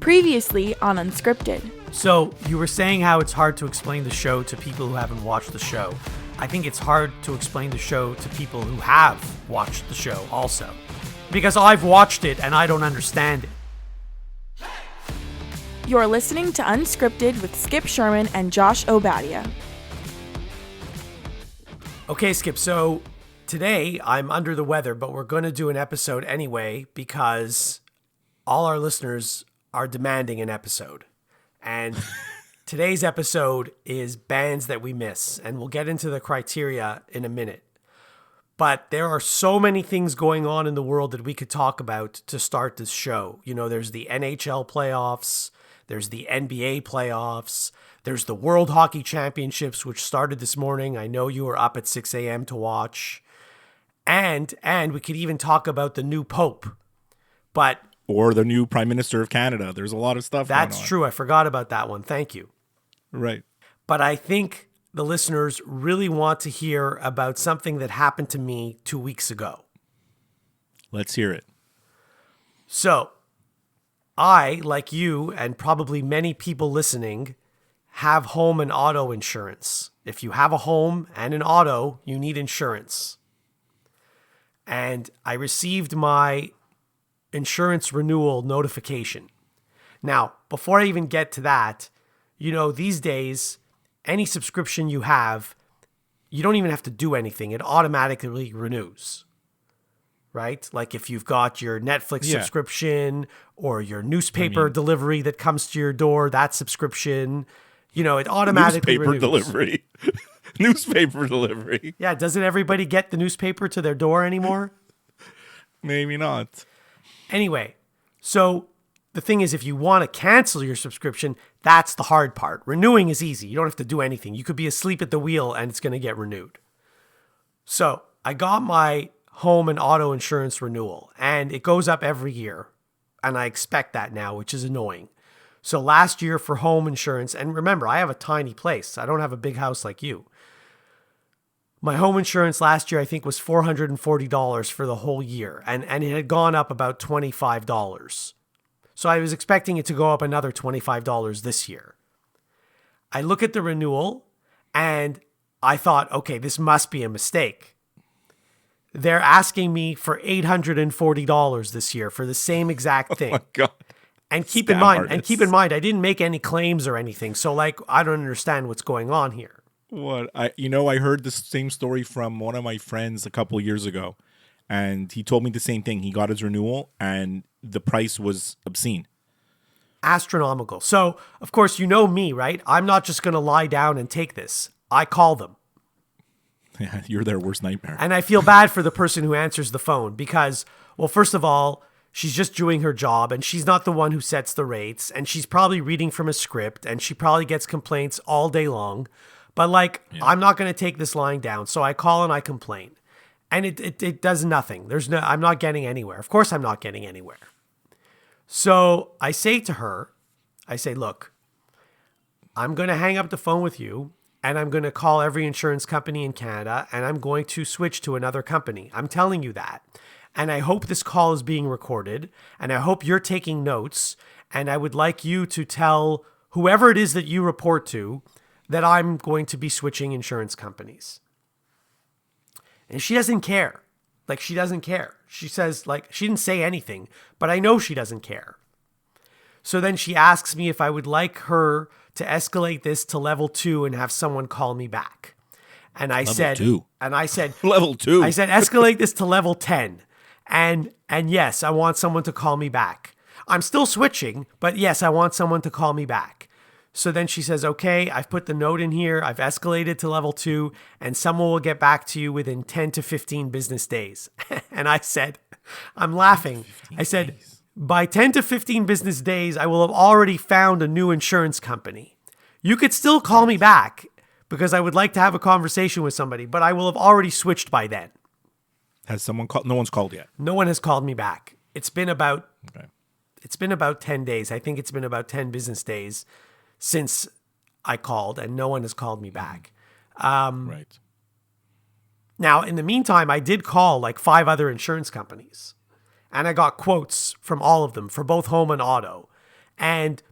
Previously on Unscripted. So, you were saying how it's hard to explain the show to people who haven't watched the show. I think it's hard to explain the show to people who have watched the show also. Because I've watched it and I don't understand it. You're listening to Unscripted with Skip Sherman and Josh Obadia. Okay, Skip, so today I'm under the weather, but we're going to do an episode anyway because all our listeners are demanding an episode. And today's episode is bands that we miss, and we'll get into the criteria in a minute. But there are so many things going on in the world that we could talk about to start this show. You know, there's the NHL playoffs, there's the NBA playoffs, there's the World Hockey Championships, which started this morning. I know you were up at 6 a.m. to watch. And we could even talk about the new Pope. Or the new Prime Minister of Canada. There's a lot of stuff going on. That's true. I forgot about that one. Thank you. Right. But I think the listeners really want to hear about something that happened to me 2 weeks ago. Let's hear it. So, I, like you and probably many people listening, have home and auto insurance. If you have a home and an auto, you need insurance. And I received my insurance renewal notification. Now, before I even get to that, you know, these days, any subscription you have, you don't even have to do anything. It automatically renews, right? Like if you've got your Netflix subscription or your newspaper delivery that comes to your door, that subscription, you know, it automatically renews. Delivery. Newspaper delivery. Yeah, doesn't everybody get the newspaper to their door anymore? Maybe not. Anyway, so the thing is, if you want to cancel your subscription, that's the hard part. Renewing is easy. You don't have to do anything. You could be asleep at the wheel and it's going to get renewed. So I got my home and auto insurance renewal and it goes up every year. And I expect that now, which is annoying. So last year for home insurance, and remember, I have a tiny place. I don't have a big house like you. My home insurance last year, I think, was $440 for the whole year. And it had gone up about $25. So I was expecting it to go up another $25 this year. I look at the renewal and I thought, okay, this must be a mistake. They're asking me for $840 this year for the same exact thing. Oh my God. And keep in mind, I didn't make any claims or anything. So like, I don't understand what's going on here. What I heard the same story from one of my friends a couple of years ago, and he told me the same thing. He got his renewal, and the price was obscene, astronomical. So, of course, you know me, right? I'm not just going to lie down and take this. I call them. Yeah, you're their worst nightmare. And I feel bad for the person who answers the phone because, well, first of all, she's just doing her job, and she's not the one who sets the rates, and she's probably reading from a script, and she probably gets complaints all day long. But I'm not going to take this lying down. So I call and I complain. And it does nothing. I'm not getting anywhere. Of course I'm not getting anywhere. So I say to her, look, I'm going to hang up the phone with you and I'm going to call every insurance company in Canada and I'm going to switch to another company. I'm telling you that. And I hope this call is being recorded and I hope you're taking notes. And I would like you to tell whoever it is that you report to that I'm going to be switching insurance companies. And she doesn't care. She doesn't care. She says, she didn't say anything, but I know she doesn't care. So then she asks me if I would like her to escalate this to level 2 and have someone call me back. And I said, level 2. I said, escalate this to level 10. And yes, I want someone to call me back. I'm still switching, but yes, I want someone to call me back. So then she says, okay, I've put the note in here. I've escalated to level 2 and someone will get back to you within 10 to 15 business days. And I said, I'm laughing. I said, by 10 to 15 business days, I will have already found a new insurance company. You could still call me back because I would like to have a conversation with somebody, but I will have already switched by then. Has someone called? No one's called yet. No one has called me back. It's been about 10 days. I think it's been about 10 business days since I called and no one has called me back. Right. Now, in the meantime, I did call 5 other insurance companies and I got quotes from all of them for both home and auto. And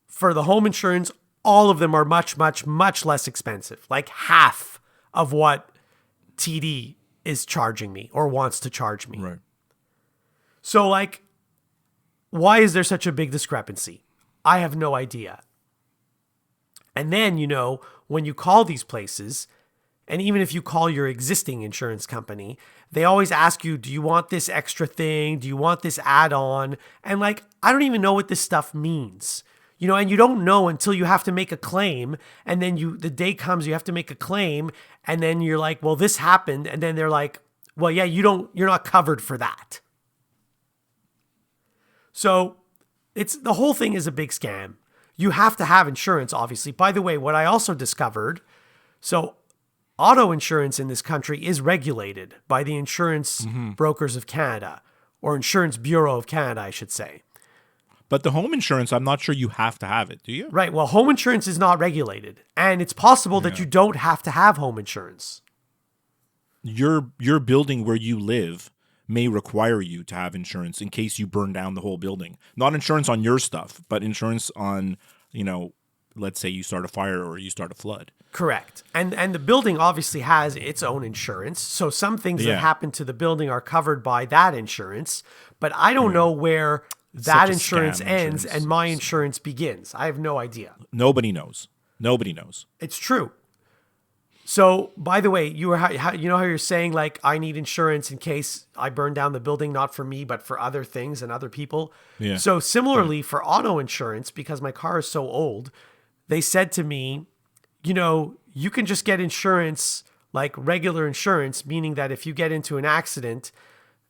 for the home insurance, all of them are much, much, much less expensive. Like half of what TD is charging me or wants to charge me. Right. So, like, why is there such a big discrepancy? I have no idea. And then, when you call these places, and even if you call your existing insurance company, they always ask you, do you want this extra thing? Do you want this add-on? And like, I don't even know what this stuff means. And you don't know until you have to make a claim. And then the day comes, you have to make a claim. And then you're like, well, this happened. And then they're like, well, yeah, you're not covered for that. So the whole thing is a big scam. You have to have insurance, obviously. By the way, what I also discovered, so auto insurance in this country is regulated by the Insurance Brokers of Canada, or Insurance Bureau of Canada, I should say. But the home insurance, I'm not sure you have to have it, do you? Right. Well, home insurance is not regulated, and it's possible that you don't have to have home insurance. Your building where you live may require you to have insurance in case you burn down the whole building. Not insurance on your stuff, but insurance on, let's say you start a fire or you start a flood. Correct. And the building obviously has its own insurance. So some things that happen to the building are covered by that insurance, but I don't know where that insurance ends and my insurance begins. I have no idea. Nobody knows. It's true. So, by the way, you know how you're saying, like, I need insurance in case I burn down the building, not for me, but for other things and other people. Yeah. So similarly for auto insurance, because my car is so old, they said to me, you can just get insurance, like regular insurance, meaning that if you get into an accident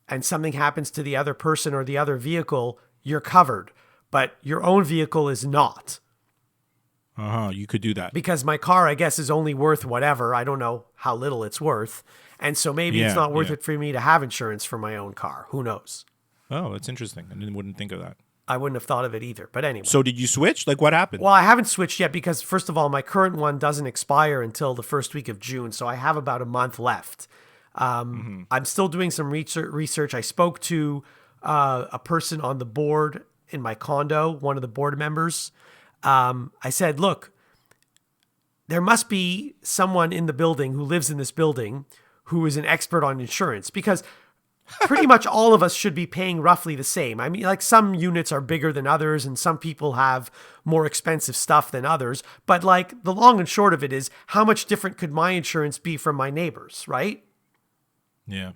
and something happens to the other person or the other vehicle, you're covered, but your own vehicle is not. You could do that. Because my car, I guess, is only worth whatever. I don't know how little it's worth. And so maybe it's not worth it for me to have insurance for my own car. Who knows? Oh, that's interesting. I wouldn't think of that. I wouldn't have thought of it either. But anyway. So did you switch? Like, what happened? Well, I haven't switched yet because, first of all, my current one doesn't expire until the first week of June. So I have about a month left. I'm still doing some research. I spoke to a person on the board in my condo, one of the board members. I said, look, there must be someone in the building who lives in this building who is an expert on insurance, because pretty much all of us should be paying roughly the same. I mean, like, some units are bigger than others and some people have more expensive stuff than others. But like, the long and short of it is, how much different could my insurance be from my neighbor's, right? Yeah.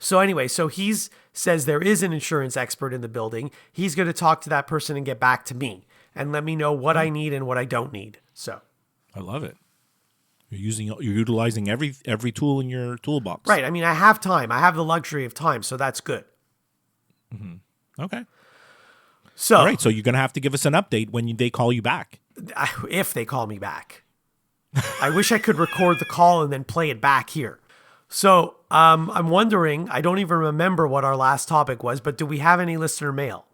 So anyway, he says there is an insurance expert in the building. He's going to talk to that person and get back to me and let me know what I need and what I don't need. So I love it. You're utilizing every tool in your toolbox. Right. I mean, I have time. I have the luxury of time, so that's good. Okay. So, all right. So you're going to have to give us an update when they call you back. If they call me back. I wish I could record the call and then play it back here. So I'm wondering, I don't even remember what our last topic was, but do we have any listener mail?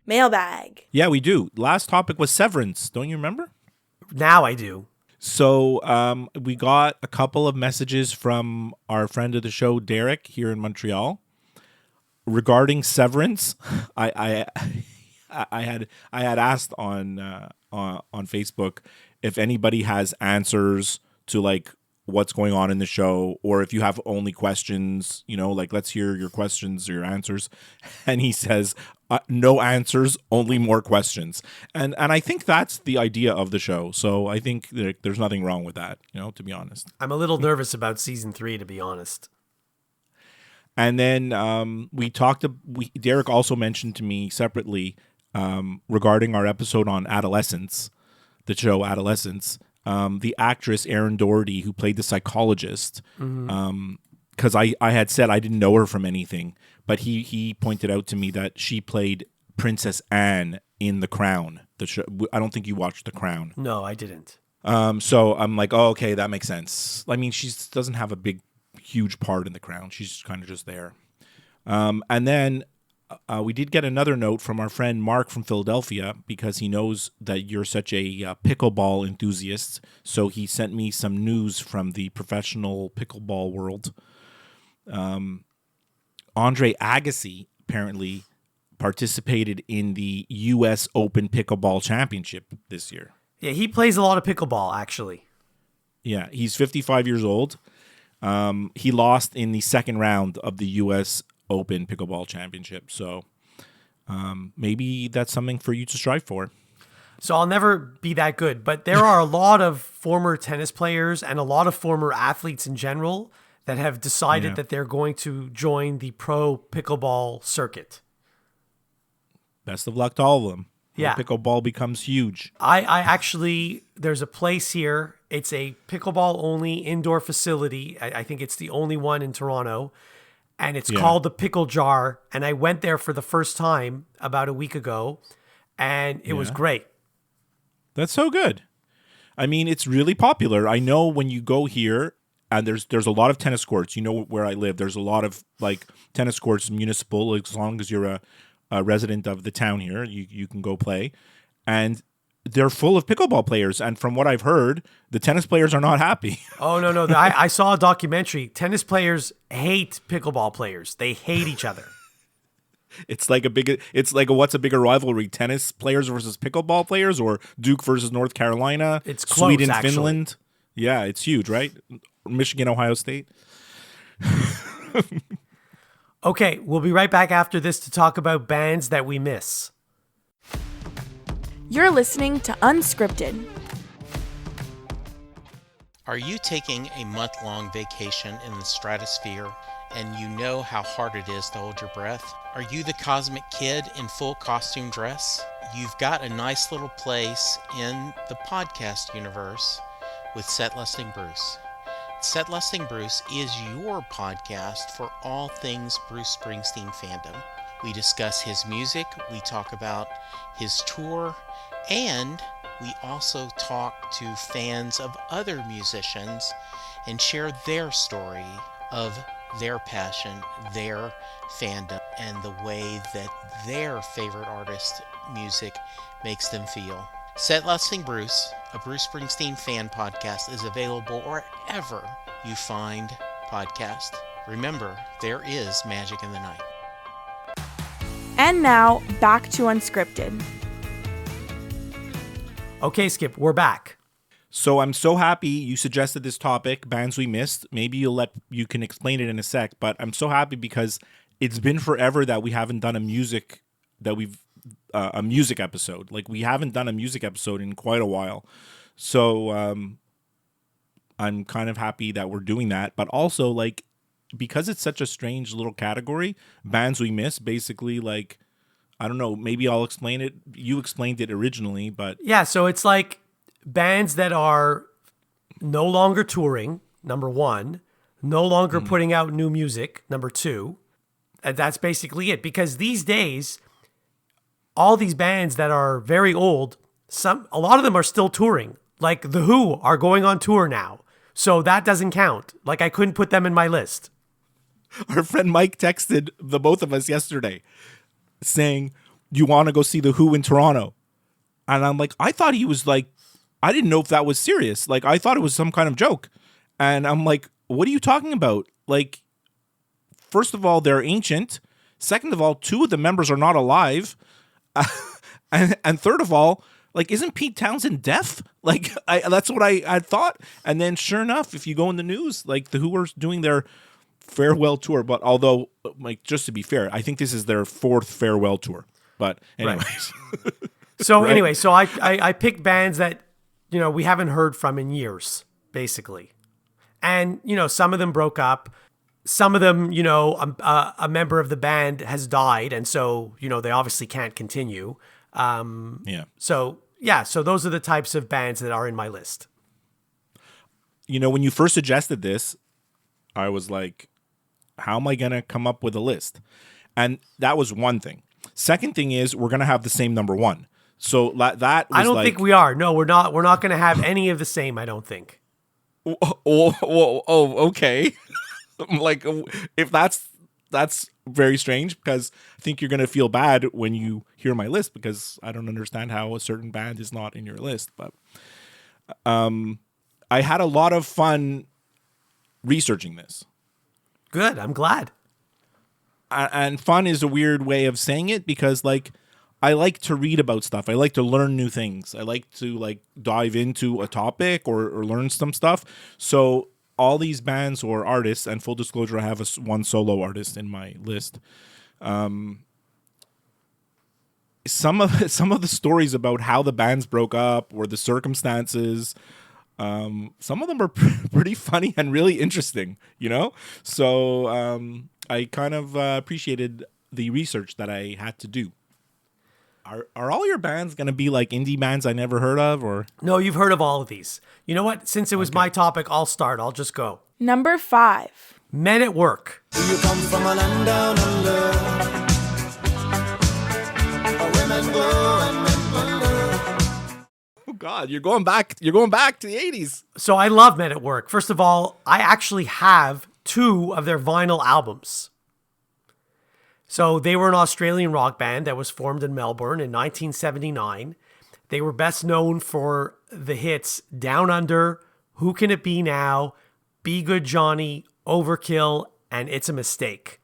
Mailbag. Yeah, we do. Last topic was severance. Don't you remember? Now I do. So we got a couple of messages from our friend of the show, Derek, here in Montreal, regarding severance. I had asked on Facebook if anybody has answers to like what's going on in the show, or if you have only questions, like, let's hear your questions or your answers. And he says, no answers, only more questions. And I think that's the idea of the show. So I think there's nothing wrong with that, to be honest. I'm a little nervous about season 3, to be honest. And then Derek also mentioned to me separately regarding our episode on Adolescence, the show Adolescence. The actress Erin Doherty, who played the psychologist, because I had said I didn't know her from anything, but he pointed out to me that she played Princess Anne in The Crown. The show. I don't think you watched The Crown. No, I didn't. So I'm like, oh, okay, that makes sense. I mean, she doesn't have a huge part in The Crown. She's kind of just there. And then we did get another note from our friend Mark from Philadelphia, because he knows that you're such a pickleball enthusiast. So he sent me some news from the professional pickleball world. Andre Agassi apparently participated in the U.S. Open Pickleball Championship this year. Yeah, he plays a lot of pickleball, actually. Yeah, he's 55 years old. He lost in the second round of the U.S. Open Pickleball Championship. So maybe that's something for you to strive for. So I'll never be that good, but there are a lot of former tennis players and a lot of former athletes in general that have decided that they're going to join the pro pickleball circuit. Best of luck to all of them. Yeah. When pickleball becomes huge. I actually, there's a place here. It's a pickleball only indoor facility. I think it's the only one in Toronto. And it's called the Pickle Jar. And I went there for the first time about a week ago. And it was great. That's so good. I mean, it's really popular. I know when you go here, and there's a lot of tennis courts. You know where I live. There's a lot of like tennis courts, municipal. As long as you're a resident of the town here, you can go play. And they're full of pickleball players. And from what I've heard, the tennis players are not happy. Oh, no. I saw a documentary. Tennis players hate pickleball players. They hate each other. It's like what's a bigger rivalry? Tennis players versus pickleball players, or Duke versus North Carolina? It's close, Sweden, actually. Finland. Yeah, it's huge, right? Michigan, Ohio State. Okay, we'll be right back after this to talk about bands that we miss. You're listening to Unscripted. Are you taking a month-long vacation in the stratosphere and you know how hard it is to hold your breath? Are you the cosmic kid in full costume dress? You've got a nice little place in the podcast universe with Set Listing Bruce. Set Listing Bruce is your podcast for all things Bruce Springsteen fandom. We discuss his music, we talk about his tour, and we also talk to fans of other musicians and share their story of their passion, their fandom, and the way that their favorite artist's music makes them feel. Set Listing Bruce, a Bruce Springsteen fan podcast, is available wherever you find podcasts. Remember, there is magic in the night. And now, back to Unscripted. Okay, Skip, we're back. So I'm so happy you suggested this topic, bands we missed. Maybe you can explain it in a sec, but I'm so happy because it's been forever that we haven't done a music episode. Like, we haven't done a music episode in quite a while. So I'm kind of happy that we're doing that, but also, like, because it's such a strange little category, bands we miss, basically, like, I don't know, maybe I'll explain it. You explained it originally, but Yeah, so it's like bands that are no longer touring, number one, no longer putting out new music, number two. And that's basically it. Because these days, all these bands that are very old, a lot of them are still touring. Like The Who are going on tour now. So that doesn't count. Like, I couldn't put them in my list. our friend Mike texted the both of us yesterday saying, "You want to go see The Who in Toronto?" And I'm like, I thought he was like, I didn't know if that was serious. Like, I thought it was some kind of joke. And I'm like, what are you talking about? Like, first of all, they're ancient. Second of all, two of the members are not alive. And third of all, like, isn't Pete Townsend deaf? Like, that's what I thought. And then sure enough, if you go in the news, like, The Who are doing their farewell tour. But although, like, just to be fair, I think this is their fourth farewell tour. But anyways. Right. So Right? anyway, so I picked bands that, you know, we haven't heard from in years, basically. And, you know, some of them broke up. Some of them, you know, a member of the band has died. And so, you know, they obviously can't continue. Yeah. So those are the types of bands that are in my list. You know, when you first suggested this, I was like, how am I going to come up with a list? And that was one thing. Second thing is we're going to have the same number one. So that was I don't think we are. No, we're not. We're not going to have any of the same, I don't think. Okay. Like, if that's very strange, because I think you're going to feel bad when you hear my list, because I don't understand how a certain band is not in your list. But I had a lot of fun researching this. Good. I'm glad. and fun is a weird way of saying it because like I like to read about stuff. I like to learn new things. I like to like dive into a topic or learn some stuff. So all these bands or artists, and full disclosure, I have one solo artist in my list. Some of the stories about how the bands broke up or the circumstances, some of them are pretty funny and really interesting, you know? So I kind of appreciated the research that I had to do. Are all your bands going to be like indie bands I never heard of? Or No, you've heard of all of these. You know what? Since it was my topic, I'll start. I'll just go. Number 5. Men at Work. Do you come from a land down under? Women go and men wonder. oh god, you're going back to the 80s. So I love Men at Work. First of all, I actually have 2 of their vinyl albums. So they were an Australian rock band that was formed in Melbourne in 1979. They were best known for the hits Down Under, Who Can It Be Now, Be Good Johnny, Overkill, and It's a Mistake.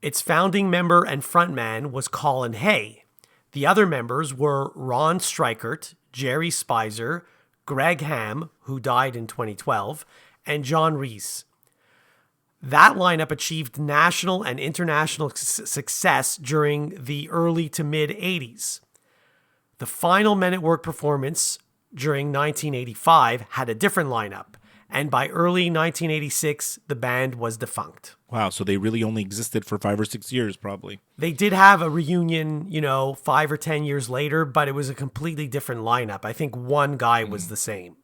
Its founding member and frontman was Colin Hay. The other members were Ron Strykert, Jerry Spicer, Greg Ham, who died in 2012, and John Reese. That lineup achieved national and international success during the early to mid 80s. The final Men at Work performance during 1985 had a different lineup, and by early 1986, the band was defunct. Wow, so they really only existed for 5 or 6 years, probably. They did have a reunion, 5 or 10 years later, but it was a completely different lineup. I think one guy was the same.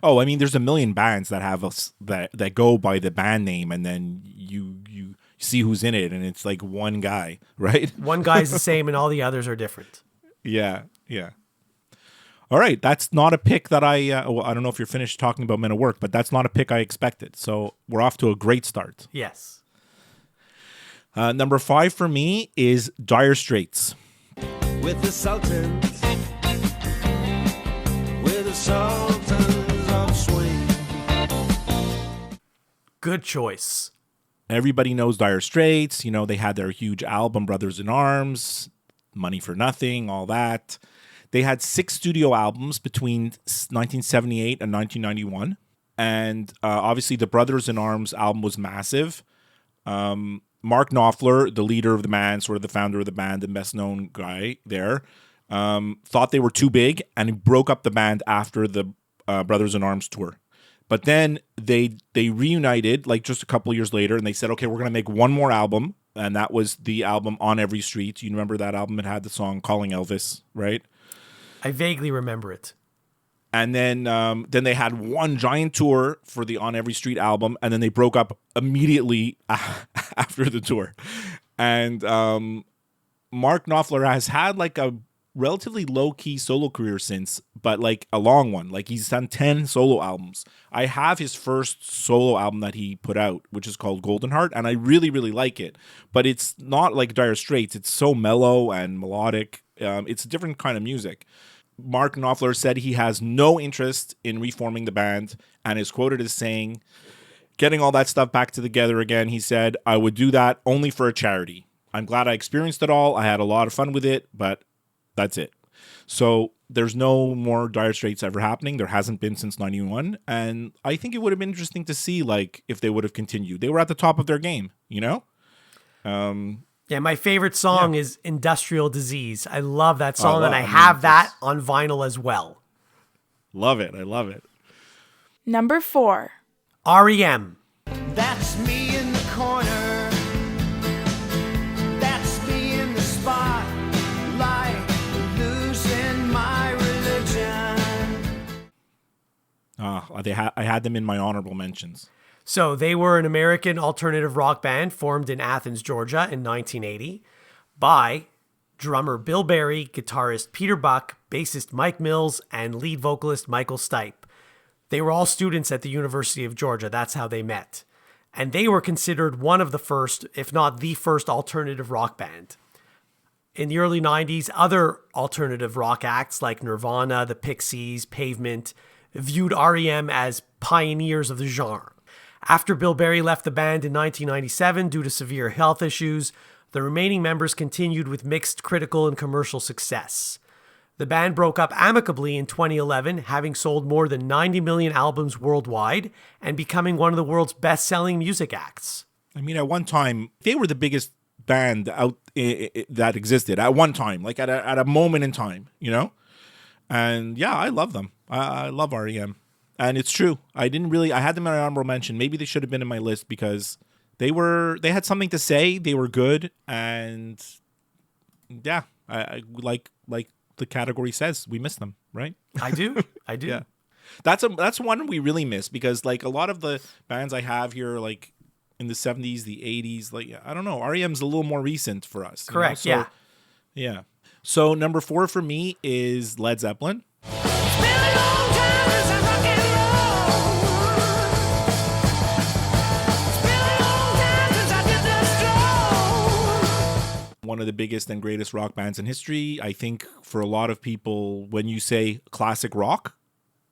Oh, I mean, there's a million bands that have that go by the band name, and then you see who's in it, and it's like one guy, right? One guy's the same, and all the others are different. Yeah. All right, that's not a pick that I don't know if you're finished talking about Men at Work, but that's not a pick I expected. So we're off to a great start. Yes. Number 5 for me is Dire Straits. With the Sultans, with the Sultans of Swing. Good choice. Everybody knows Dire Straits. You know, they had their huge album, Brothers in Arms, Money for Nothing, all that. They had 6 studio albums between 1978 and 1991. And obviously the Brothers in Arms album was massive. Mark Knopfler, the leader of the band, sort of the founder of the band, the best known guy there, thought they were too big and he broke up the band after the Brothers in Arms tour. But then they reunited like just a couple years later and they said, okay, we're going to make one more album. And that was the album On Every Street. You remember that album? It had the song Calling Elvis, right? I vaguely remember it. And then they had one giant tour for the On Every Street album, and then they broke up immediately after the tour. And Mark Knopfler has had like a relatively low-key solo career since, but like a long one. Like he's done 10 solo albums. I have his first solo album that he put out, which is called Golden Heart, and I really, really like it. But it's not like Dire Straits. It's so mellow and melodic. It's a different kind of music. Mark Knopfler said he has no interest in reforming the band and is quoted as saying, getting all that stuff back together again, he said, I would do that only for a charity. I'm glad I experienced it all. I had a lot of fun with it, but that's it. So there's no more Dire Straits ever happening. There hasn't been since 91. And I think it would have been interesting to see like if they would have continued. They were at the top of their game, you know? Yeah, my favorite song is Industrial Disease. I love that song, and I have that on vinyl as well. Love it. I love it. Number 4. REM. That's me in the corner. That's me in the spotlight, losing my religion. I had them in my honorable mentions. So they were an American alternative rock band formed in Athens, Georgia in 1980 by drummer Bill Berry, guitarist Peter Buck, bassist Mike Mills, and lead vocalist Michael Stipe. They were all students at the University of Georgia. That's how they met. And they were considered one of the first, if not the first, alternative rock band. In the early 90s, other alternative rock acts like Nirvana, the Pixies, Pavement viewed REM as pioneers of the genre. After Bill Berry left the band in 1997 due to severe health issues, the remaining members continued with mixed critical and commercial success. The band broke up amicably in 2011, having sold more than 90 million albums worldwide and becoming one of the world's best-selling music acts. I mean, at one time, they were the biggest band out that existed at one time, like at a moment in time, you know? And yeah, I love them. I love REM. And it's true. I had them in my honorable mention. Maybe they should have been in my list because they had something to say. They were good. And yeah, I like the category says, we miss them, right? I do. Yeah. That's one we really miss because like a lot of the bands I have here, like in the 70s, the 80s, like, I don't know, REM's a little more recent for us. Correct, you know? Yeah. So number 4 for me is Led Zeppelin. One of the biggest and greatest rock bands in history. I think for a lot of people, when you say classic rock,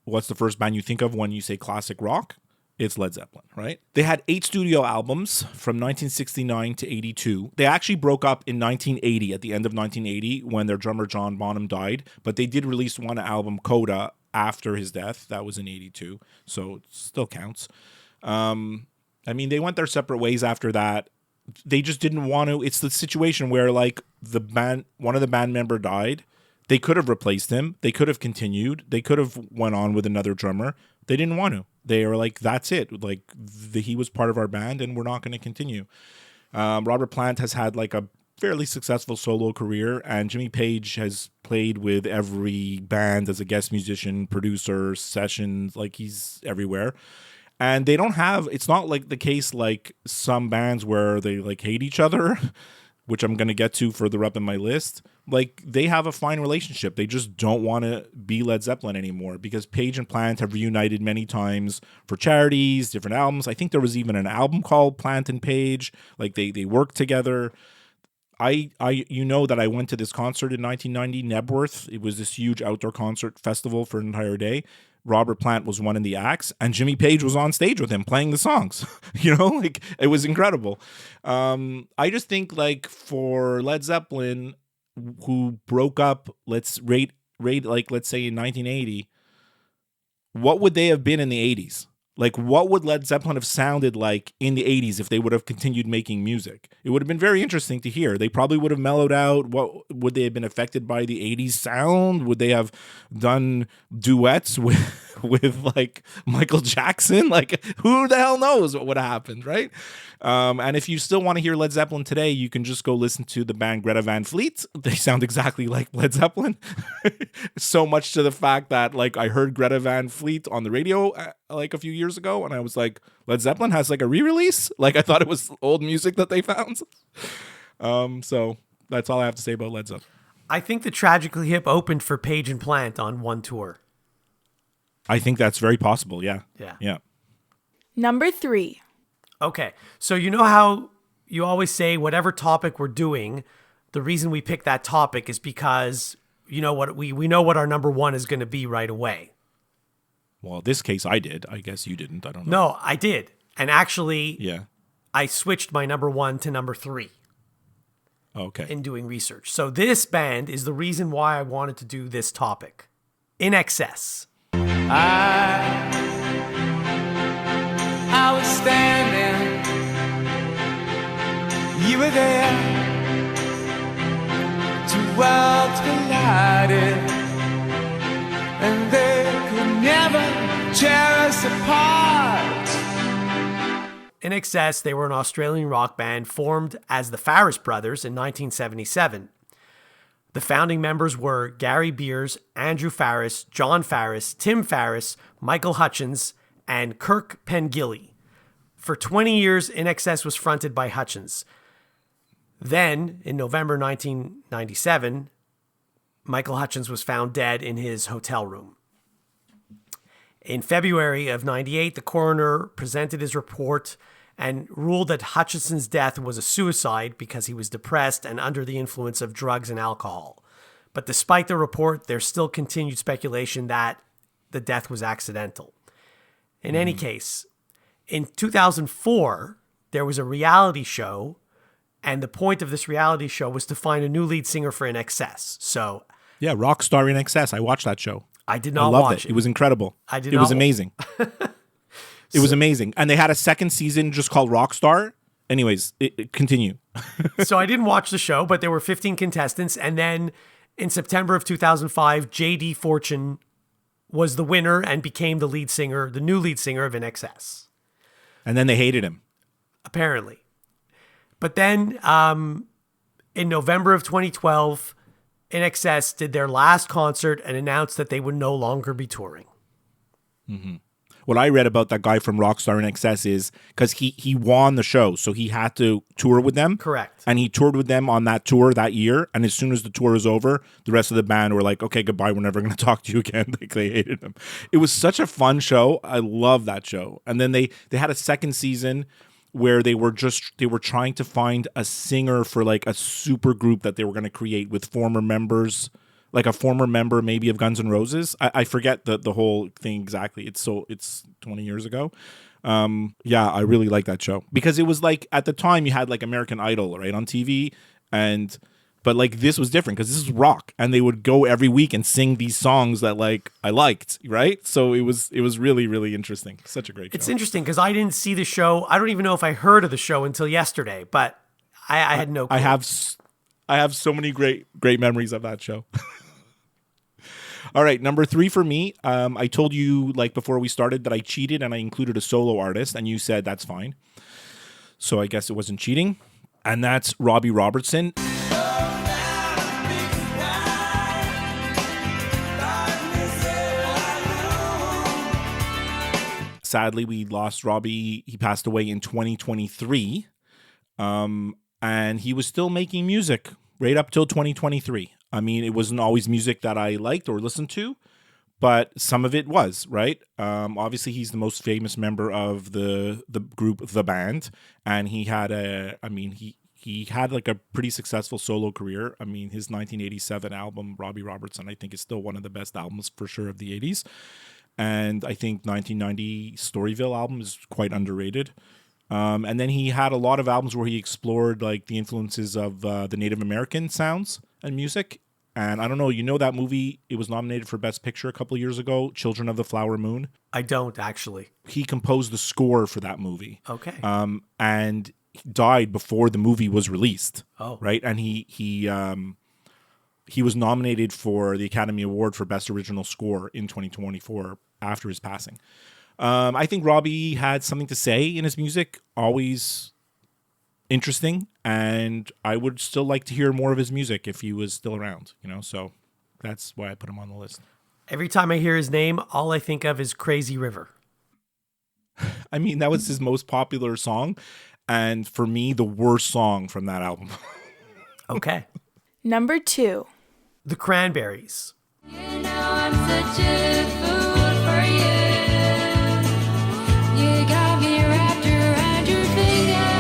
what's the first band you think of when you say classic rock? It's Led Zeppelin, right? They had 8 studio albums from 1969 to 82. They actually broke up in 1980, at the end of 1980, when their drummer John Bonham died. But they did release one album, Coda, after his death. That was in 82, so it still counts. I mean, they went their separate ways after that. They just didn't want to. It's the situation where like one of the band member died. They could have replaced him. They could have continued. They could have went on with another drummer. They didn't want to. They were like, that's it. Like he was part of our band and we're not going to continue. Robert Plant has had like a fairly successful solo career, and Jimmy Page has played with every band as a guest musician, producer, sessions, like he's everywhere. And they don't have, it's not like the case like some bands where they like hate each other, which I'm going to get to further up in my list. Like they have a fine relationship. They just don't want to be Led Zeppelin anymore because Page and Plant have reunited many times for charities, different albums. I think there was even an album called Plant and Page. Like they worked together. You know that I went to this concert in 1990, Nebworth. It was this huge outdoor concert festival for an entire day. Robert Plant was one of the acts, and Jimmy Page was on stage with him playing the songs. You know, like it was incredible. I just think like for Led Zeppelin, who broke up, let's rate like let's say in 1980, what would they have been in the 80s? Like, what would Led Zeppelin have sounded like in the 80s if they would have continued making music? It would have been very interesting to hear. They probably would have mellowed out. What would they have been affected by the 80s sound? Would they have done duets with like Michael Jackson? Like, who the hell knows what would have happened, right? And if you still want to hear Led Zeppelin today, you can just go listen to the band Greta Van Fleet. They sound exactly like Led Zeppelin. So much to the fact that like I heard Greta Van Fleet on the radio like a few years ago, and I was like, Led Zeppelin has like a re-release? Like I thought it was old music that they found. So that's all I have to say about Led Zeppelin. I think the Tragically Hip opened for Page and Plant on one tour. I think that's very possible, yeah. Yeah. Number 3. Okay, so you know how you always say whatever topic we're doing, the reason we pick that topic is because you know what we know what our number 1 is going to be right away. Well, this case I did. I guess you didn't. I don't know. No, I did. And actually, yeah, I switched my number 1 to number 3. Okay. In doing research. So this band is the reason why I wanted to do this topic. In Excess. I was standing, you were there, 2 worlds collided, and they could never tear us apart. In Excess, they were an Australian rock band formed as the Farris Brothers in 1977. The founding members were Gary Beers, Andrew Farris, John Farris, Tim Farris, Michael Hutchins, and Kirk Pengilly. For 20 years, In Excess was fronted by Hutchins. Then, in November 1997, Michael Hutchins was found dead in his hotel room. In February of 98, the coroner presented his report and ruled that Hutchinson's death was a suicide because he was depressed and under the influence of drugs and alcohol. But despite the report, there's still continued speculation that the death was accidental. In any case, In 2004, there was a reality show, and the point of this reality show was to find a new lead singer for INXS. So Yeah, Rockstar in Excess. I watched that show. I did I not loved watch it. It was incredible. I did It was not- amazing. It was amazing. And they had a second season just called Rockstar. Anyways, continue. So I didn't watch the show, but there were 15 contestants. And then in September of 2005, J.D. Fortune was the winner and became the lead singer, the new lead singer of INXS, And then they hated him. apparently. But then in November of 2012, INXS did their last concert and announced that they would no longer be touring. What I read about that guy from Rockstar in Excess is because he won the show, so he had to tour with them. Correct. And he toured with them on that tour that year. And as soon as the tour was over, the rest of the band were like, okay, goodbye. We're never going to talk to you again. Like, they hated him. It was such a fun show. I love that show. And then they had a second season where they were trying to find a singer for like a super group that they were going to create with former members, like a former member maybe of Guns N' Roses. I forget the whole thing exactly. It's 20 years ago. Yeah, I really like that show because it was like at the time you had like American Idol, right, on TV, but like this was different because this is rock, and they would go every week and sing these songs that like I liked, right? So it was really, really interesting. Such a great show. It's interesting because I didn't see the show. I don't even know if I heard of the show until yesterday, but I had no clue. I have so many great memories of that show. All right, number 3 for me. I told you like before we started that I cheated and I included a solo artist, and you said that's fine. So I guess it wasn't cheating, and that's Robbie Robertson. Sadly, we lost Robbie. He passed away in 2023, and he was still making music right up till 2023. I mean, it wasn't always music that I liked or listened to, but some of it was, right? Obviously, he's the most famous member of the group, the band, and he had he had like a pretty successful solo career. I mean, his 1987 album, Robbie Robertson, I think is still one of the best albums for sure of the 80s. And I think 1990 Storyville album is quite underrated. And then he had a lot of albums where he explored like the influences of the Native American sounds and music. And I don't know, you know that movie, it was nominated for Best Picture a couple of years ago, Children of the Flower Moon. I don't actually. He composed the score for that movie. Okay. And he died before the movie was released. Oh. Right? And he was nominated for the Academy Award for Best Original Score in 2024 after his passing. I think Robbie had something to say in his music, always interesting, and I would still like to hear more of his music if he was still around, you know, so that's why I put him on the list. Every time I hear his name, all I think of is Crazy River. I mean, that was his most popular song, and for me, the worst song from that album. Okay. Number 2. The Cranberries. You know I'm such a fool for you. You got me wrapped around your finger.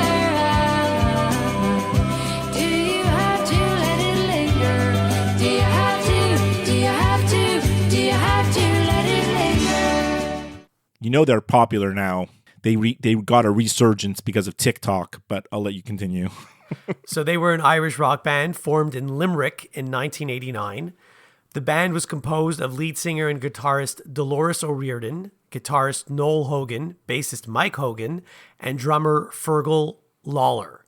Do you have to let it linger? Do you have to? Do you have to? Do you have to let it linger? You know they're popular now. They got a resurgence because of TikTok, but I'll let you continue. So they were an Irish rock band formed in Limerick in 1989. The band was composed of lead singer and guitarist Dolores O'Riordan, guitarist Noel Hogan, bassist Mike Hogan, and drummer Fergal Lawler.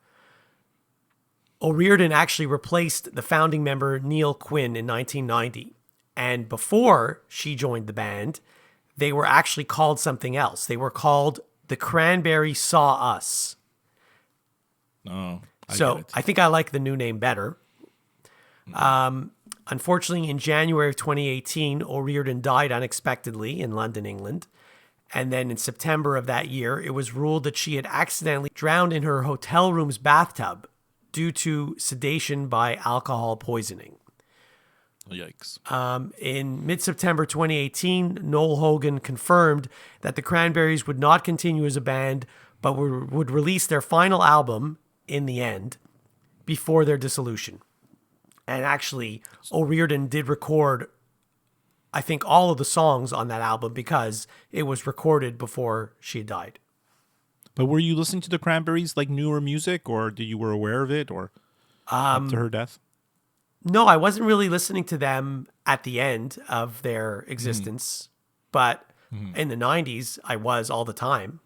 O'Riordan actually replaced the founding member Neil Quinn in 1990. And before she joined the band, they were actually called something else. They were called The Cranberry Saw Us. Oh, So I think I like the new name better. Unfortunately, in January of 2018, O'Riordan died unexpectedly in London, England. And then in September of that year, it was ruled that she had accidentally drowned in her hotel room's bathtub due to sedation by alcohol poisoning. yikes. In mid-September 2018, Noel Hogan confirmed that the Cranberries would not continue as a band, but would release their final album, In the End, before their dissolution. And actually, O'Riordan did record, I think, all of the songs on that album because it was recorded before she had died. But were you listening to the Cranberries like newer music, or you were aware of it, or up to her death? No, I wasn't really listening to them at the end of their existence, but in the 90s, I was all the time.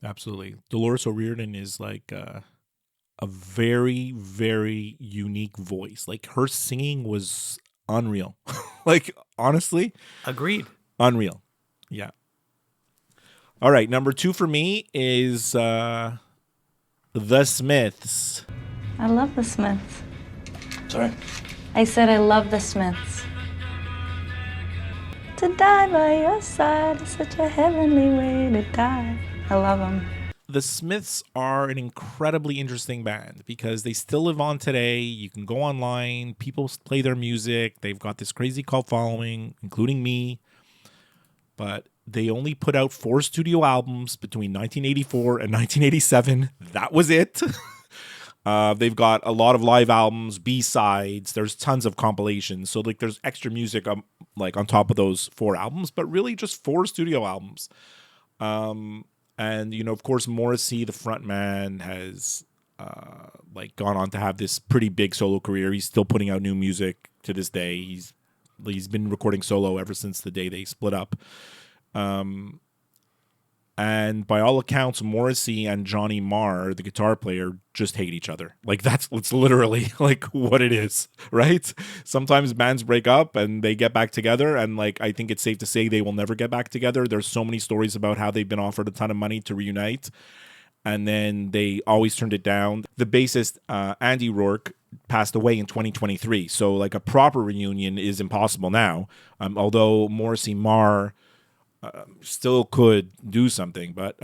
Absolutely. Dolores O'Riordan is like a very, very unique voice. Like her singing was unreal. Like, honestly, Agreed. unreal. Yeah. All right. Number 2 for me is The Smiths. I love the Smiths. Sorry? I said I love the Smiths. To die by your side is such a heavenly way to die. I love them. The Smiths are an incredibly interesting band because they still live on today. You can go online, people play their music. They've got this crazy cult following, including me. But they only put out 4 studio albums between 1984 and 1987. That was it. They've got a lot of live albums, B-sides. There's tons of compilations. So like there's extra music like on top of those 4 albums, but really just 4 studio albums. And, you know, of course, Morrissey, the front man, has like gone on to have this pretty big solo career. He's still putting out new music to this day. He's been recording solo ever since the day they split up. And by all accounts, Morrissey and Johnny Marr, the guitar player, just hate each other. Like it's literally like what it is, right? Sometimes bands break up and they get back together, and like I think it's safe to say they will never get back together. There's so many stories about how they've been offered a ton of money to reunite, and then they always turned it down. The bassist Andy Rourke passed away in 2023, so like a proper reunion is impossible now. Although Morrissey Marr still could do something. But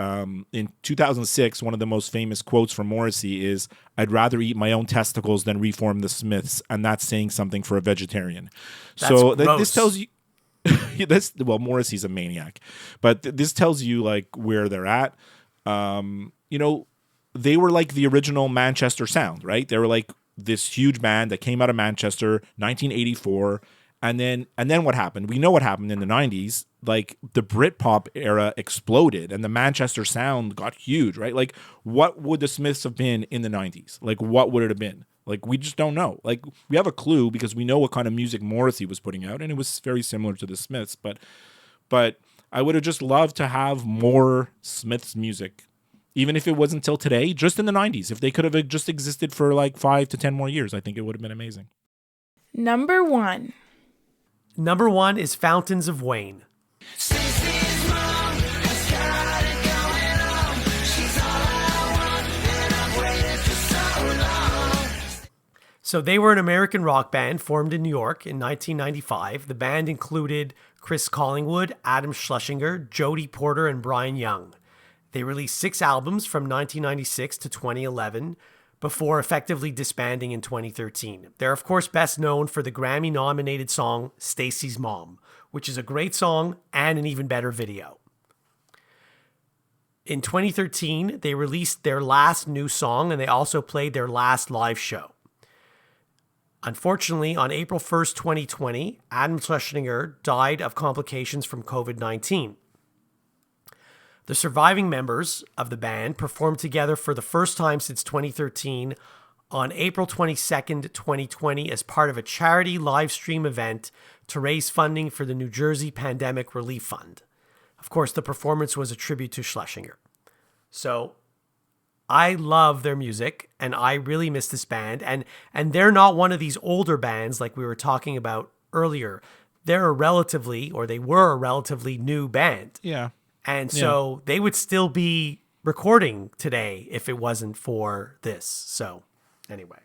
in 2006, one of the most famous quotes from Morrissey is, "I'd rather eat my own testicles than reform the Smiths," and that's saying something for a vegetarian. So this tells you, well, Morrissey's a maniac, but this tells you like where they're at. You know, they were like the original Manchester sound, right? They were like this huge band that came out of Manchester, 1984. And then what happened? We know what happened in the 90s. Like the Britpop era exploded and the Manchester sound got huge, right? Like what would the Smiths have been in the 90s? Like what would it have been? Like we just don't know. Like we have a clue because we know what kind of music Morrissey was putting out, and it was very similar to the Smiths. But I would have just loved to have more Smiths music, even if it wasn't until today, just in the 90s. If they could have just existed for like 5 to 10 more years, I think it would have been amazing. Number 1. Number 1 is Fountains of Wayne. So they were an American rock band formed in New York in 1995. The band included Chris Collingwood, Adam Schlesinger, Jody Porter, and Brian Young. They released 6 albums from 1996 to 2011 before effectively disbanding in 2013. They're of course best known for the Grammy-nominated song Stacy's Mom, which is a great song and an even better video. In 2013, they released their last new song, and they also played their last live show. Unfortunately, on April 1st, 2020, Adam Schlesinger died of complications from COVID-19. The surviving members of the band performed together for the first time since 2013 on April 22nd, 2020 as part of a charity live stream event to raise funding for the New Jersey Pandemic Relief Fund. Of course, the performance was a tribute to Schlesinger. So I love their music, and I really miss this band. And they're not one of these older bands like we were talking about earlier. They were a relatively new band. Yeah. And so they would still be recording today if it wasn't for this. So anyway.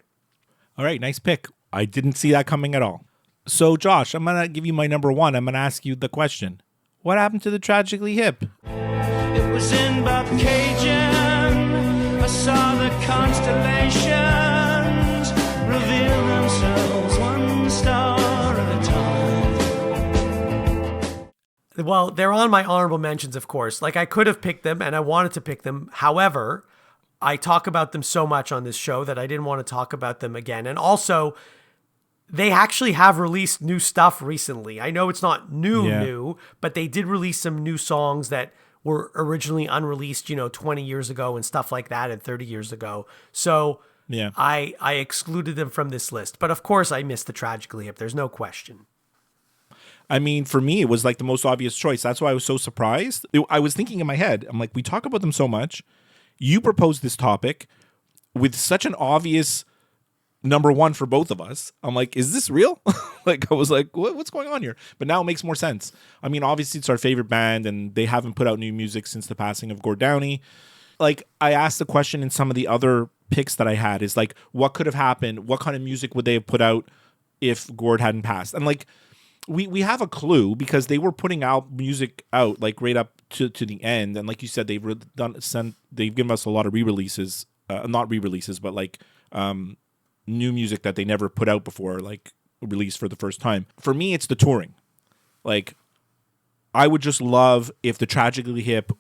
All right, nice pick. I didn't see that coming at all. So Josh, I'm going to give you my number 1. I'm going to ask you the question. What happened to the Tragically Hip? It was in Cajun. I saw the constellations reveal themselves one star at a time. Well, they're on my honorable mentions, of course. Like I could have picked them and I wanted to pick them. However, I talk about them so much on this show that I didn't want to talk about them again. And also, they actually have released new stuff recently. I know it's not new, but they did release some new songs that were originally unreleased, 20 years ago and stuff like that, and 30 years ago. So Yeah. I excluded them from this list. But of course, I missed the Tragically Hip. There's no question. I mean, for me, it was like the most obvious choice. That's why I was so surprised. I was thinking in my head, I'm like, we talk about them so much. You proposed this topic with such an obvious number one for both of us. I'm like, is this real? Like, I was like, what's going on here? But now it makes more sense. I mean, obviously, it's our favorite band, and they haven't put out new music since the passing of Gord Downie. Like, I asked the question in some of the other picks that I had is like, what could have happened? What kind of music would they have put out if Gord hadn't passed? And like, we have a clue because they were putting out music out like right up to the end, and like you said, they've given us a lot of re-releases, not re-releases, but like new music that they never put out before, like released for the first time. For me, it's the touring. Like, I would just love if the Tragically Hip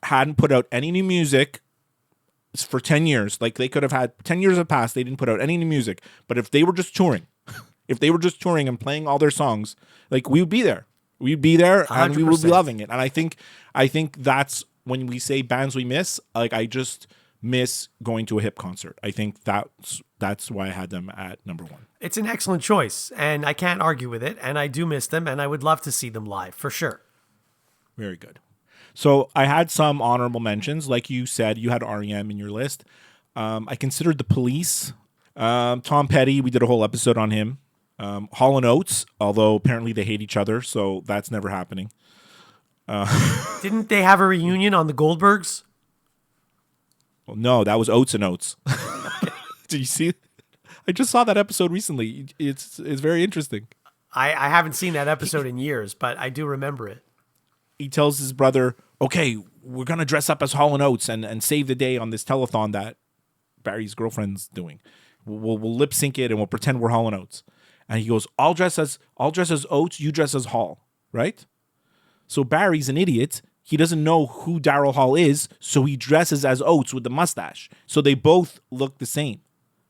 hadn't put out any new music for 10 years. Like, they could have had 10 years have passed, they didn't put out any new music, but if they were just touring. If they were just touring and playing all their songs, like, we would be there. We'd be there 100%. And we would be loving it. And I think that's when we say bands we miss, like, I just miss going to a Hip concert. I think that's why I had them at number one. It's an excellent choice, and I can't argue with it, and I do miss them, and I would love to see them live, for sure. Very good. So I had some honorable mentions. Like you said, you had REM in your list. I considered The Police. Tom Petty, we did a whole episode on him. Hall & Oates, although apparently they hate each other, so that's never happening. Didn't they have a reunion on the Goldbergs? Well, no, that was Oates and Oates. Did you see? I just saw that episode recently. It's very interesting. I haven't seen that episode in years, but I do remember it. He tells his brother, okay, we're going to dress up as Hall & Oates and save the day on this telethon that Barry's girlfriend's doing. We'll lip sync it and we'll pretend we're Hall & Oates. And he goes, I'll dress as Oates, you dress as Hall, right? So Barry's an idiot. He doesn't know who Daryl Hall is, so he dresses as Oates with the mustache. So they both look the same,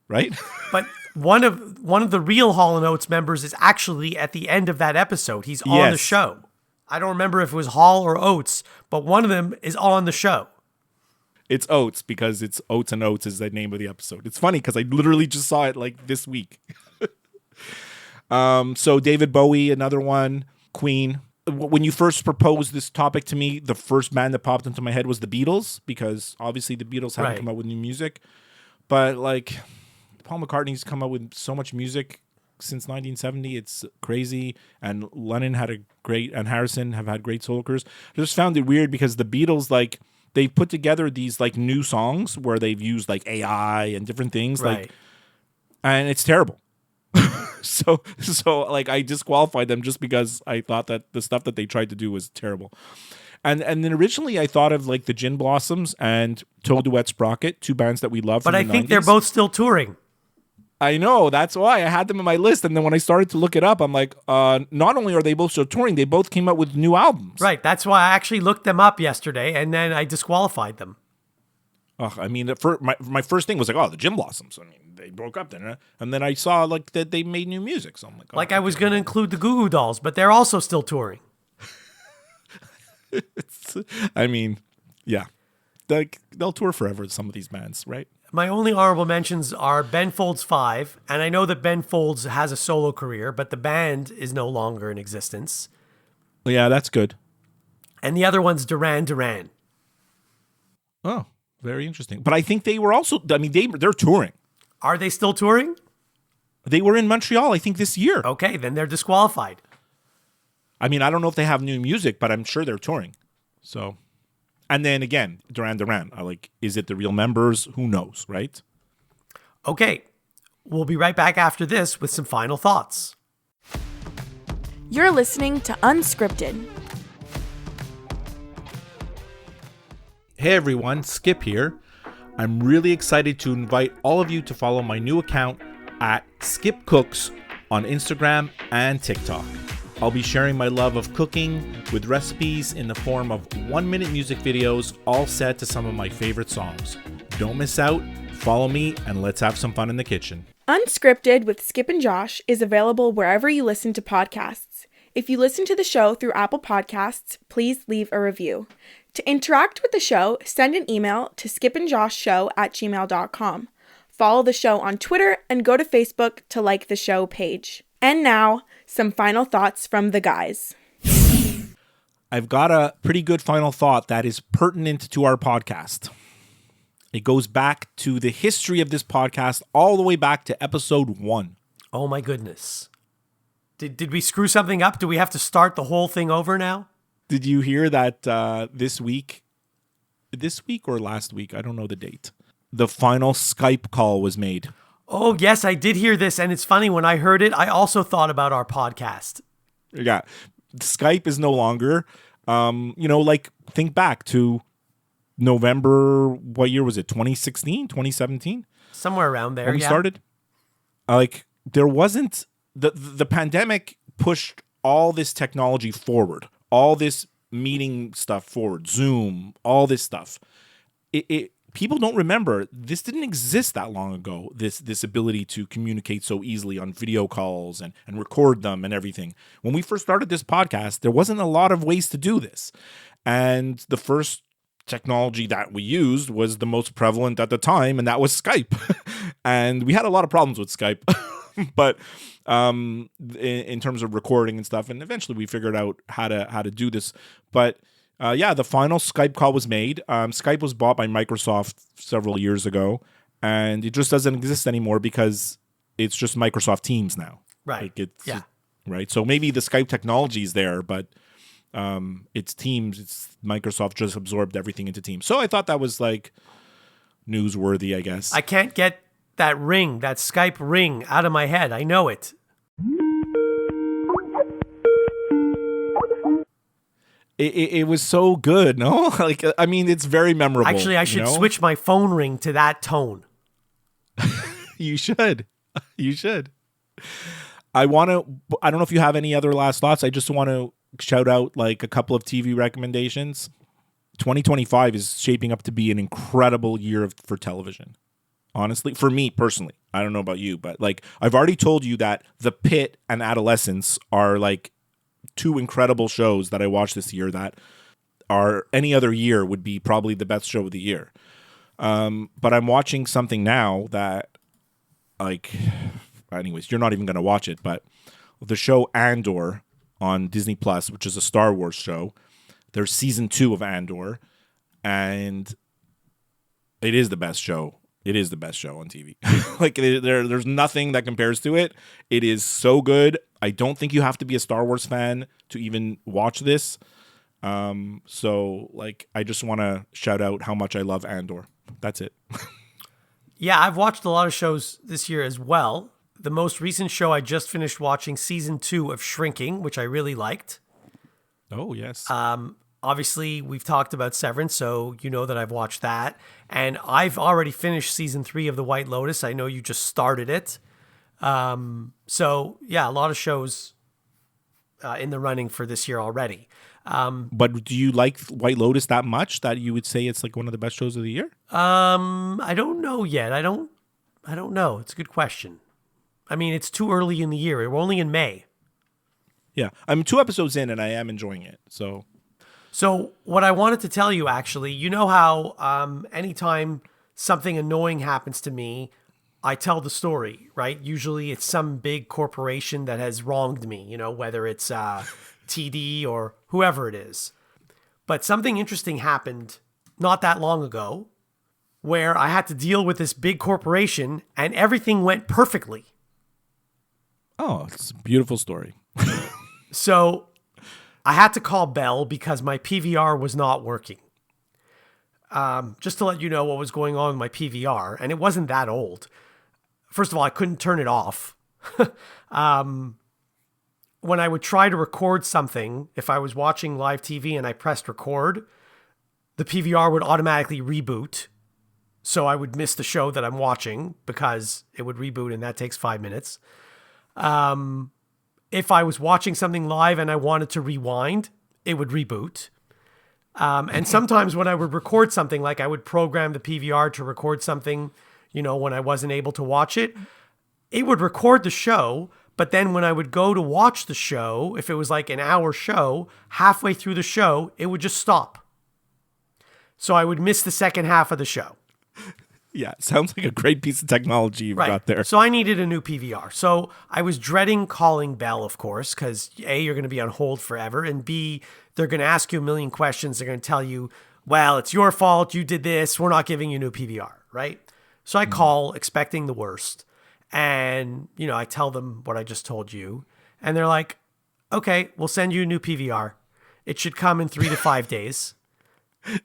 right? But one of the real Hall & Oates members is actually at the end of that episode. He's on the show. I don't remember if it was Hall or Oates, but one of them is on the show. It's Oates because it's Oates and Oates is the name of the episode. It's funny because I literally just saw it like this week. So David Bowie, another one. Queen. When you first proposed this topic to me, the first band that popped into my head was the Beatles, because obviously the Beatles haven't come out with new music. But like, Paul McCartney's come out with so much music since 1970. It's crazy. And Lennon and Harrison have had great solo careers. I just found it weird because the Beatles, like, they put together these like new songs where they've used like AI and different things, like, and it's terrible. So like, I disqualified them just because I thought that the stuff that they tried to do was terrible. And then originally I thought of like the Gin Blossoms and Toe Duet Sprocket, two bands that we love. But I think they're both still touring. I know, that's why I had them in my list. And then when I started to look it up, I'm like, not only are they both still touring, they both came out with new albums. Right. That's why I actually looked them up yesterday, and then I disqualified them. I mean, my first thing was like, oh, the Gin Blossoms. I mean, they broke up then, and then I saw like that they made new music. So I'm like, I was going to include the Goo Goo Dolls, but they're also still touring. I mean, yeah, they'll tour forever. Some of these bands, right? My only honorable mentions are Ben Folds 5, and I know that Ben Folds has a solo career, but the band is no longer in existence. Yeah, that's good. And the other one's Duran Duran. Oh, very interesting. But I think they were also, I mean, they're touring. Are they still touring? They were in Montreal, I think, this year. Okay, then they're disqualified. I mean, I don't know if they have new music, but I'm sure they're touring. So, and then again, Duran Duran. Is it the real members? Who knows, right? Okay, we'll be right back after this with some final thoughts. You're listening to Unscripted. Hey everyone, Skip here. I'm really excited to invite all of you to follow my new account at Skip Cooks on Instagram and TikTok. I'll be sharing my love of cooking with recipes in the form of 1-minute music videos, all set to some of my favorite songs. Don't miss out, follow me, and let's have some fun in the kitchen. Unscripted with Skip and Josh is available wherever you listen to podcasts. If you listen to the show through Apple Podcasts, please leave a review. To interact with the show, send an email to skipandjoshshow@gmail.com. Follow the show on Twitter and go to Facebook to like the show page. And now, some final thoughts from the guys. I've got a pretty good final thought that is pertinent to our podcast. It goes back to the history of this podcast all the way back to episode 1. Oh my goodness. Did we screw something up? Do we have to start the whole thing over now? Did you hear that this week or last week, I don't know the date, the final Skype call was made? Oh, yes, I did hear this. And it's funny, when I heard it, I also thought about our podcast. Yeah. Skype is no longer, think back to November, what year was it? 2016, 2017? Somewhere around there, when we started. There wasn't, the pandemic pushed all this technology forward, all this meeting stuff forward, Zoom, all this stuff. People don't remember, this didn't exist that long ago, this ability to communicate so easily on video calls and record them and everything. When we first started this podcast, there wasn't a lot of ways to do this. And the first technology that we used was the most prevalent at the time, and that was Skype. And we had a lot of problems with Skype. But in terms of recording and stuff, and eventually we figured out how to do this. But the final Skype call was made. Skype was bought by Microsoft several years ago, and it just doesn't exist anymore because it's just Microsoft Teams now. Right. Right. So maybe the Skype technology is there, but it's Teams. It's Microsoft just absorbed everything into Teams. So I thought that was newsworthy, I guess. I can't get that Skype ring out of my head. I know it. It was so good, no? It's very memorable. Actually, I should switch my phone ring to that tone. You should. You should. I don't know if you have any other last thoughts. I just want to shout out a couple of TV recommendations. 2025 is shaping up to be an incredible year for television. Honestly, for me personally, I don't know about you, but I've already told you that The Pit and Adolescence are two incredible shows that I watched this year that are any other year would be probably the best show of the year. But I'm watching something now that anyways, you're not even going to watch it, but the show Andor on Disney Plus, which is a Star Wars show, there's season 2 of Andor, and it is the best show. It is the best show on TV. There's nothing that compares to it. It is so good. I don't think you have to be a Star Wars fan to even watch this. I just want to shout out how much I love Andor. That's it. Yeah, I've watched a lot of shows this year as well. The most recent show, I just finished watching season 2 of Shrinking, which I really liked. Oh, yes. Obviously, we've talked about Severance, so you know that I've watched that. And I've already finished season 3 of The White Lotus. I know you just started it. A lot of shows in the running for this year already. But do you like White Lotus that much that you would say it's one of the best shows of the year? I don't know yet. I don't know. It's a good question. It's too early in the year. We're only in May. Yeah, I'm 2 episodes in and I am enjoying it. So what I wanted to tell you, actually, you know how anytime something annoying happens to me, I tell the story, right? Usually it's some big corporation that has wronged me, whether it's TD or whoever it is. But something interesting happened not that long ago where I had to deal with this big corporation and everything went perfectly. Oh, it's a beautiful story. So I had to call Bell because my PVR was not working. Just to let you know what was going on with my PVR, and it wasn't that old. First of all, I couldn't turn it off. When I would try to record something, if I was watching live TV and I pressed record, the PVR would automatically reboot. So I would miss the show that I'm watching because it would reboot and that takes 5 minutes. If I was watching something live and I wanted to rewind, it would reboot. And sometimes when I would record something, I would program the PVR to record something, when I wasn't able to watch it, it would record the show, But then when I would go to watch the show, if it was like an hour show, halfway through the show, it would just stop. So I would miss the second half of the show. Yeah, sounds like a great piece of technology you've got there. So I needed a new PVR. So I was dreading calling Bell, of course, because A, you're going to be on hold forever, and B, they're going to ask you a million questions. They're going to tell you, well, it's your fault. You did this. We're not giving you a new PVR, right? So I call expecting the worst. And, I tell them what I just told you. And they're like, okay, we'll send you a new PVR. It should come in 3 to 5 days.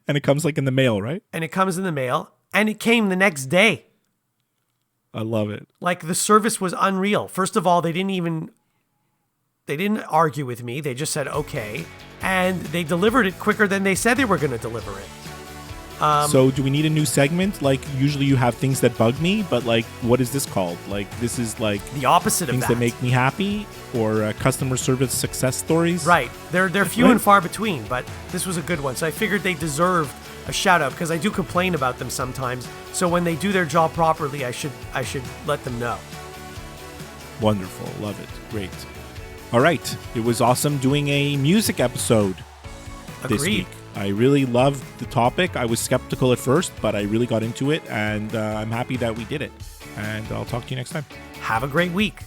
And it comes like in the mail, right? And it comes in the mail. And it came the next day. I love it. Like, the service was unreal. First of all, they didn't argue with me. They just said, okay. And they delivered it quicker than they said they were going to deliver it. So do we need a new segment? Like, usually you have things that bug me, but like, what is this called? Like, this is like the opposite of things that make me happy, or customer service success stories. Right. They're few and far between, but this was a good one. So I figured they deserved a shout out because I do complain about them sometimes. So when they do their job properly, I should let them know. Wonderful. Love it. Great. All right. It was awesome doing a music episode this week. I really loved the topic. I was skeptical at first, but I really got into it, and I'm happy that we did it. And I'll talk to you next time. Have a great week.